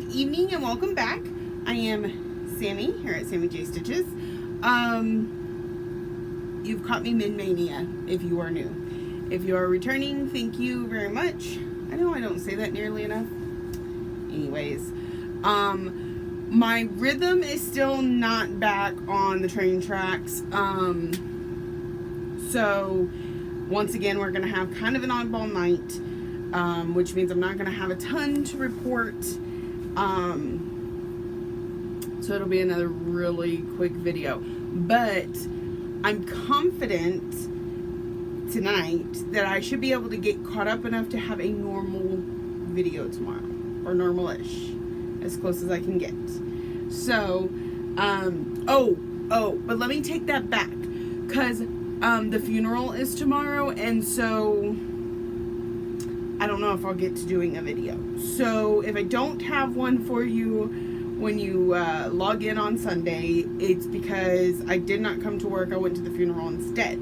Good evening and welcome back. I am Sammy here at Sammy J Stitches. You've caught me mid-mania if you are new. If you are returning, thank you very much. I know I don't say that nearly enough. Anyways, my rhythm is still not back on the train tracks. So once again, we're going to have kind of an oddball night. Which means I'm not going to have a ton to report. So it'll be another really quick video. But I'm confident tonight that I should be able to get caught up enough to have a normal video tomorrow. Or normal-ish. As close as I can get. So, but let me take that back. Because the funeral is tomorrow, and so I don't know if I'll get to doing a video. So if I don't have one for you when you log in on Sunday, it's because I did not come to work. I went to the funeral instead.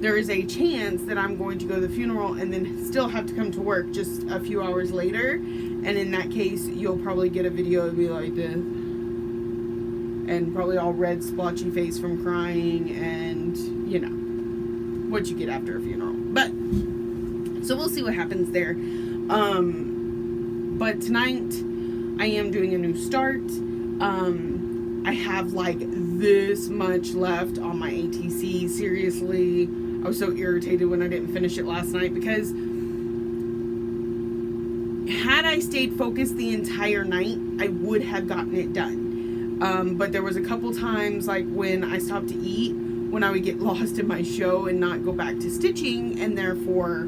There is a chance that I'm going to go to the funeral and then still have to come to work just a few hours later. And in that case, you'll probably get a video of me like this. And probably all red, splotchy face from crying and, you know, what you get after a funeral. But so we'll see what happens there. But tonight I am doing a new start. I have like this much left on my ATC. Seriously, I was so irritated when I didn't finish it last night because had I stayed focused the entire night, I would have gotten it done. But there was a couple times like when I stopped to eat, when I would get lost in my show and not go back to stitching, and therefore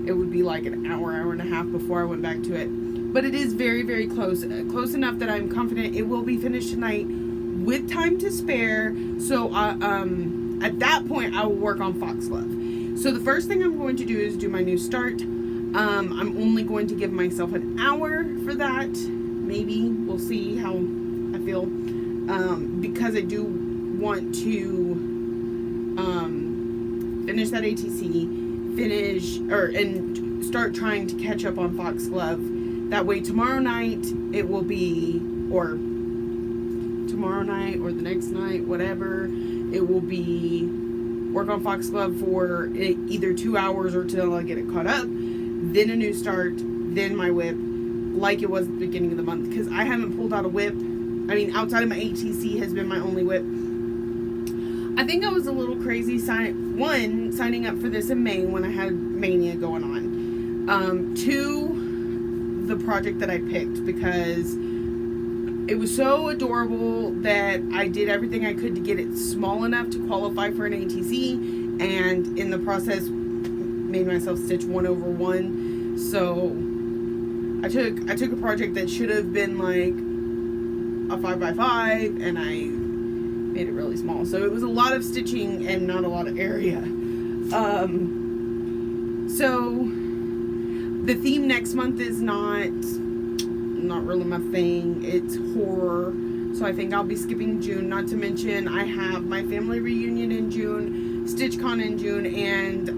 it would be like an hour and a half before I went back to it. But it is very, very close. Close enough that I'm confident it will be finished tonight with time to spare. So at that point, I will work on Foxglove. So the first thing I'm going to do is do my new start. I'm only going to give myself an hour for that. Maybe. We'll see how I feel. Because I do want to finish that ATC. And start trying to catch up on Foxglove. That way tomorrow night it will be, or tomorrow night or the next night, whatever, it will be work on Foxglove for either 2 hours or till I get it caught up, then a new start, then my whip, like it was at the beginning of the month, because I haven't pulled out a whip. I mean, outside of my ATC has been my only whip. I think I was a little crazy signing up for this in May when I had Mania going on. 2, the project that I picked, because it was so adorable that I did everything I could to get it small enough to qualify for an ATC, and in the process made myself stitch 1/1. So I took a project that should have been like a 5x5 and I made it really small. So it was a lot of stitching and not a lot of area. So the theme next month is not really my thing. It's horror. So I think I'll be skipping June. Not to mention I have my family reunion in June, StitchCon in June, and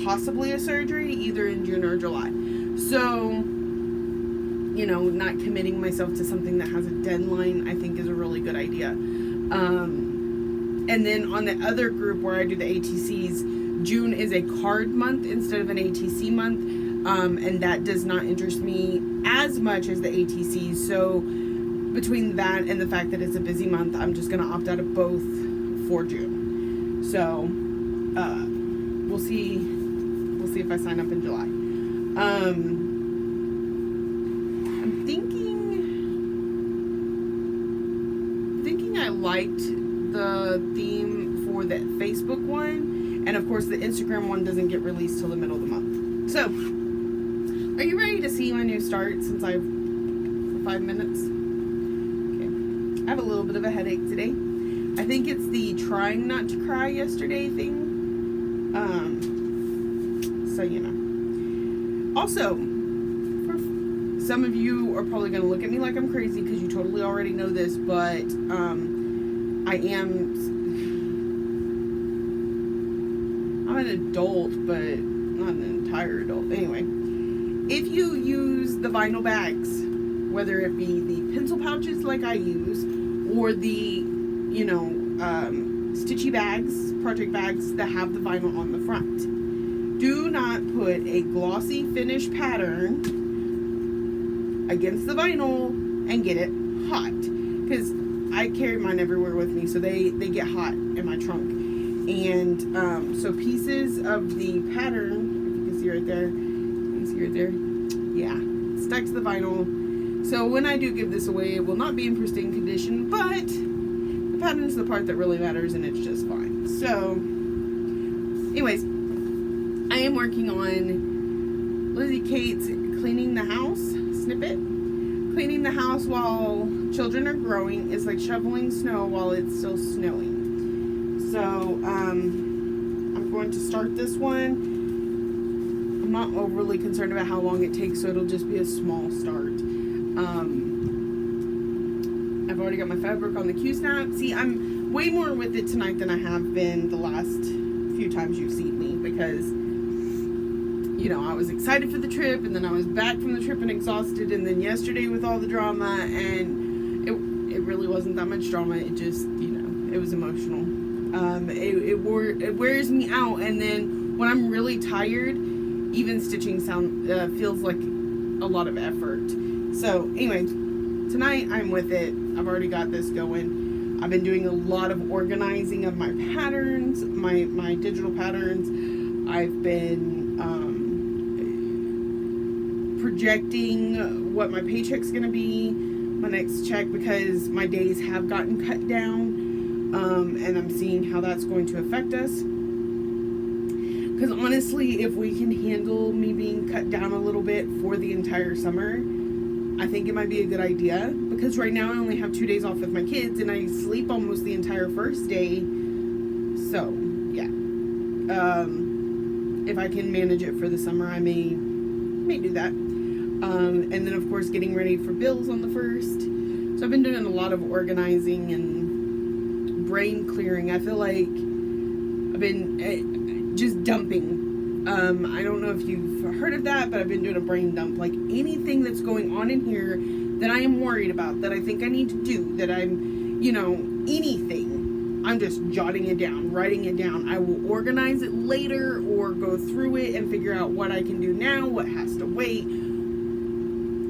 possibly a surgery either in June or July. So, you know, not committing myself to something that has a deadline I think is a really good idea. And then on the other group where I do the ATCs, June is a card month instead of an ATC month, and that does not interest me as much as the ATCs. So between that and the fact that it's a busy month, I'm just going to opt out of both for June. So we'll see if I sign up in July. I'm thinking I liked the theme for the Facebook one, and of course the Instagram one doesn't get released till the middle of the month. So, are you ready to see my new start since I've for 5 minutes? Okay. I have a little bit of a headache today. I think it's the trying not to cry yesterday thing. So you know. Also, some of you are probably going to look at me like I'm crazy because you totally already know this, but I'm an adult, but not an entire adult. Anyway, if you use the vinyl bags whether it be the pencil pouches like I use, or the, you know, stitchy bags, project bags that have the vinyl on the front. Do not put a glossy finish pattern against the vinyl and get it hot, because I carry mine everywhere with me, so they get hot in my trunk. And so pieces of the pattern, if you can see right there, yeah, stuck to the vinyl. So when I do give this away, it will not be in pristine condition, but the pattern is the part that really matters, and it's just fine. So anyways, I am working on Lizzie Kate's cleaning the house snippet. Cleaning the house while children are growing is like shoveling snow while it's still snowing. So I'm going to start this one. I'm not overly concerned about how long it takes, so it'll just be a small start. I've already got my fabric on the Q-snap. See, I'm way more with it tonight than I have been the last few times you've seen me, because, you know, I was excited for the trip, and then I was back from the trip and exhausted, and then yesterday with all the drama, and it really wasn't that much drama. It just, you know, it was emotional. It wears me out, and then when I'm really tired, even stitching feels like a lot of effort. So anyway, tonight I'm with it. I've already got this going. I've been doing a lot of organizing of my patterns, my digital patterns. I've been projecting what my paycheck's gonna be, my next check, because my days have gotten cut down, and I'm seeing how that's going to affect us. Because honestly, if we can handle me being cut down a little bit for the entire summer, I think it might be a good idea. Because right now I only have 2 days off with my kids, and I sleep almost the entire first day. So yeah, if I can manage it for the summer, I may do that. And then of course getting ready for bills on the 1st. So I've been doing a lot of organizing and brain clearing. I feel like I've been just dumping. I don't know if you've heard of that, but I've been doing a brain dump. Like anything that's going on in here that I am worried about, that I think I need to do, that I'm, you know, anything, I'm just jotting it down, writing it down. I will organize it later or go through it and figure out what I can do now, what has to wait,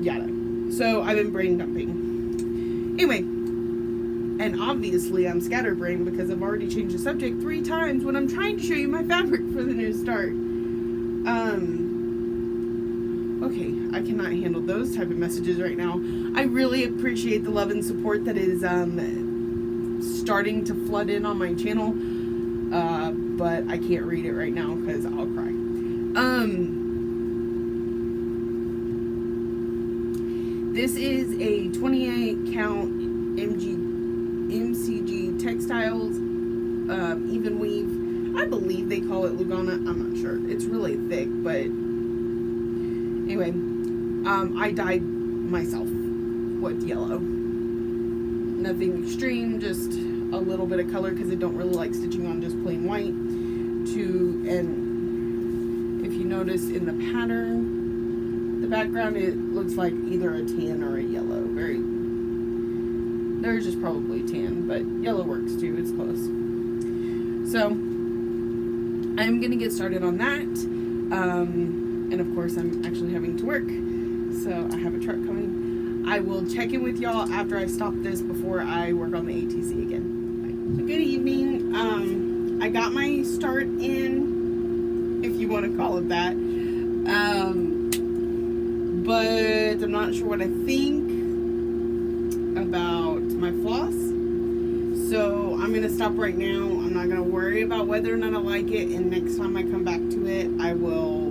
yada. So I've been brain dumping. Anyway, and obviously I'm scatterbrained because I've already changed the subject 3 times when I'm trying to show you my fabric for the new start. Okay, I cannot handle those type of messages right now. I really appreciate the love and support that is starting to flood in on my channel, but I can't read it right now because I'll cry. This is a 28 count MCG Textiles even weave. I believe they call it Lugana. I'm not sure. It's really thick, but anyway, I dyed myself with yellow. Nothing extreme, just a little bit of color because I don't really like stitching on just plain white. And if you notice in the pattern, the background, it looks like either a tan or a yellow. There's just probably tan, but yellow works too. It's close. So I'm gonna get started on that. And of course I'm actually having to work, so I have a truck coming. I will check in with y'all after I stop this before I work on the ATC again. So good evening. I got my start in, if you want to call it that, but I'm not sure what I think about my floss, so I'm gonna stop right now. I'm not gonna worry about whether or not I like it, and next time I come back to it I will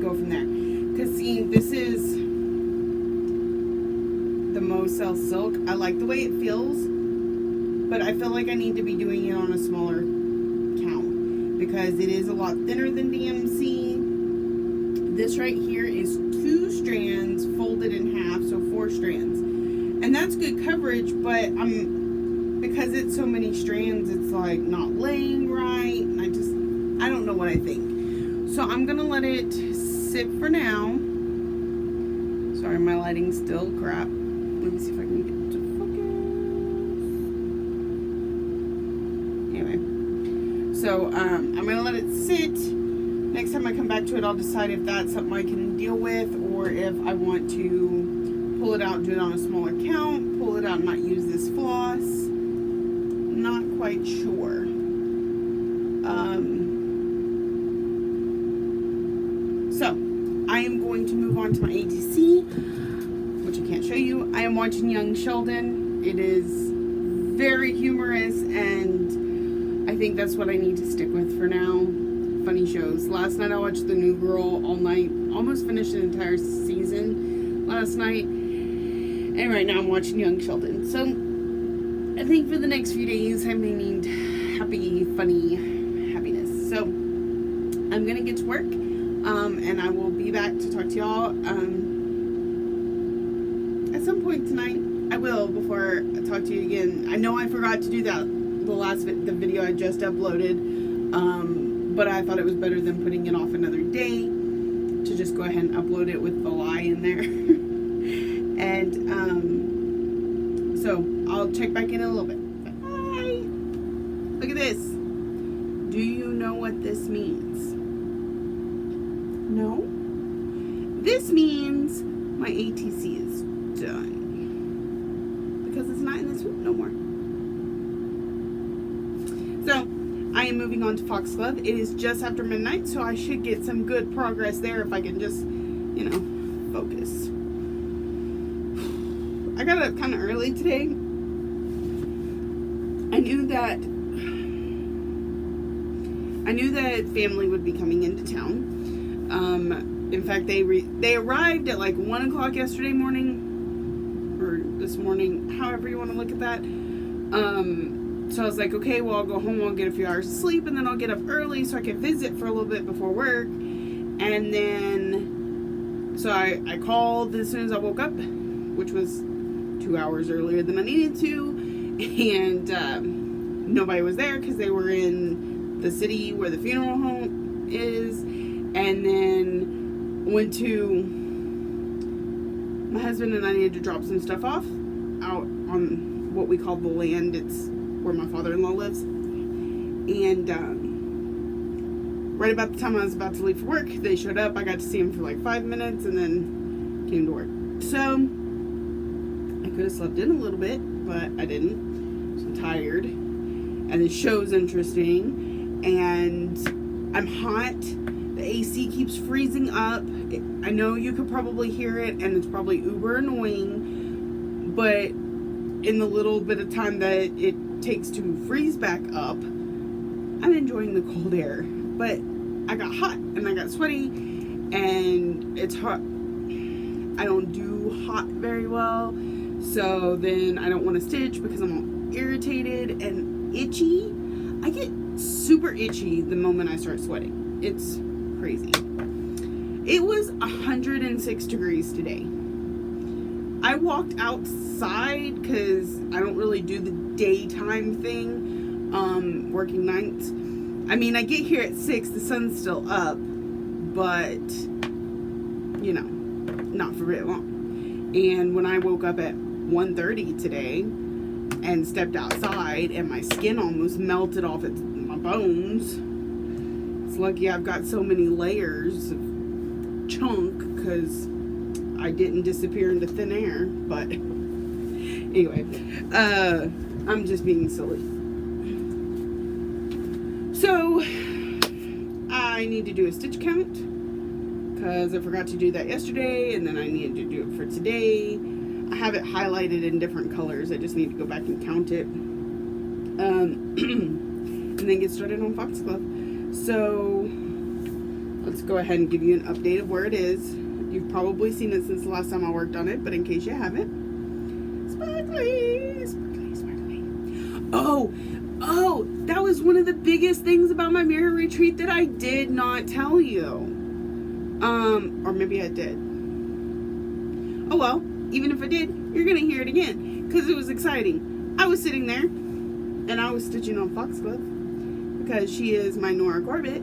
go from there. Because see, this is the Moselle silk. I like the way it feels, but I feel like I need to be doing it on a smaller count because it is a lot thinner than DMC. This right here is 2 strands folded in half, so 4 strands, and that's good coverage, but because it's so many strands, it's like not laying right, and I don't know what I think. So I'm gonna let it sit for now. So Sorry, my lighting's still crap. Let me see if I can get to focus. Anyway, so I'm gonna let it sit. Next time I come back to it, I'll decide if that's something I can deal with, or if I want to pull it out and do it on a smaller count, pull it out and not use this floss. Not quite sure. So I am going to move on to my ATC, which I can't show you. I am watching Young Sheldon. It is very humorous, and I think that's what I need to stick with for now. Funny shows. Last night I watched The New Girl all night. Almost finished an entire season last night. And right now I'm watching Young Sheldon. So I think for the next few days I may need happy, funny happiness. So I'm going to get to work. And I will be back to talk to y'all at some point tonight. I will, before I talk to you again. I know I forgot to do that the video I just uploaded. But I thought it was better than putting it off another day to just go ahead and upload it with the lie in there. And so I'll check back in a little bit. Bye. Look at this. Do you know what this means? No? This means my ATC is done. Because it's not in this room no more. So I am moving on to Foxglove. It is just after midnight, so I should get some good progress there if I can just, focus. I got up kind of early today. I knew that family would be coming into town. In fact, they arrived at like 1 o'clock yesterday morning, or this morning, however you want to look at that. So I was like, okay, well, I'll go home, I'll get a few hours of sleep, and then I'll get up early so I can visit for a little bit before work. And then, so I called as soon as I woke up, which was 2 hours earlier than I needed to, and nobody was there because they were in the city where the funeral home is. And then went to, my husband and I needed to drop some stuff off out on what we call the land. It's where my father-in-law lives. And right about the time I was about to leave for work, they showed up. I got to see them for like 5 minutes and then came to work. So I could have slept in a little bit, but I didn't. So I'm tired. And the show's interesting. And I'm hot. The AC keeps freezing up. I know you could probably hear it, and it's probably uber annoying, but in the little bit of time that it takes to freeze back up, I'm enjoying the cold air. But I got hot, and I got sweaty, and it's hot. I don't do hot very well, so then I don't want to stitch because I'm all irritated and itchy. I get super itchy the moment I start sweating. It's crazy. It was 106 degrees today. I walked outside because I don't really do the daytime thing, working nights. I mean, I get here at 6, the sun's still up, but not for very long. And when I woke up at 1:30 today and stepped outside, and my skin almost melted off my bones. Lucky I've got so many layers of chunk because I didn't disappear into thin air. But anyway, I'm just being silly. So I need to do a stitch count because I forgot to do that yesterday, and then I needed to do it for today. I have it highlighted in different colors. I just need to go back and count it, and then get started on Foxglove. So let's go ahead and give you an update of where it is. You've probably seen it since the last time I worked on it, but in case you haven't, sparkly, sparkly, sparkly. Oh, that was one of the biggest things about my mirror retreat that I did not tell you. Or maybe I did. Oh well, even if I did, you're gonna hear it again because it was exciting. I was sitting there and I was stitching on Foxglove because she is my Nora Corbett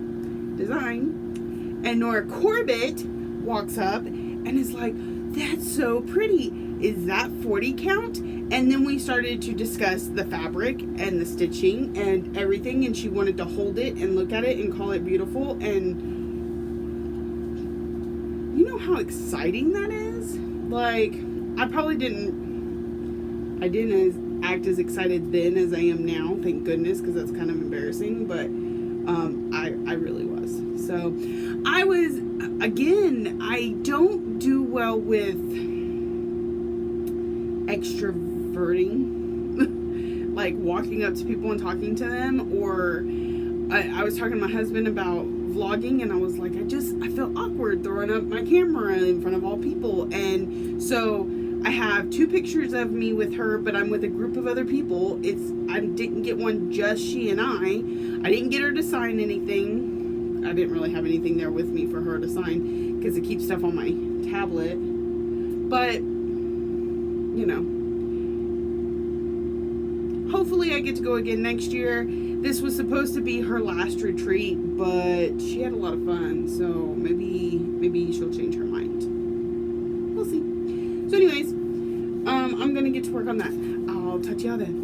design, and Nora Corbett walks up and is like, that's so pretty. Is that 40 count? And then we started to discuss the fabric and the stitching and everything, and she wanted to hold it and look at it and call it beautiful. And you know how exciting that is? Like, I didn't act as excited then as I am now, thank goodness, because that's kind of embarrassing, but I really was. So I was, again, I don't do well with extroverting, like walking up to people and talking to them, or I was talking to my husband about vlogging, and I was like, I felt awkward throwing up my camera in front of all people. And so I have 2 pictures of me with her, but I'm with a group of other people. I didn't get one just she and I didn't get her to sign anything. I didn't really have anything there with me for her to sign because it keeps stuff on my tablet. But you know, hopefully I get to go again next year. This was supposed to be her last retreat, but she had a lot of fun, so maybe she'll change her mind. We'll see. So anyways, I'm gonna get to work on that. I'll touch y'all then.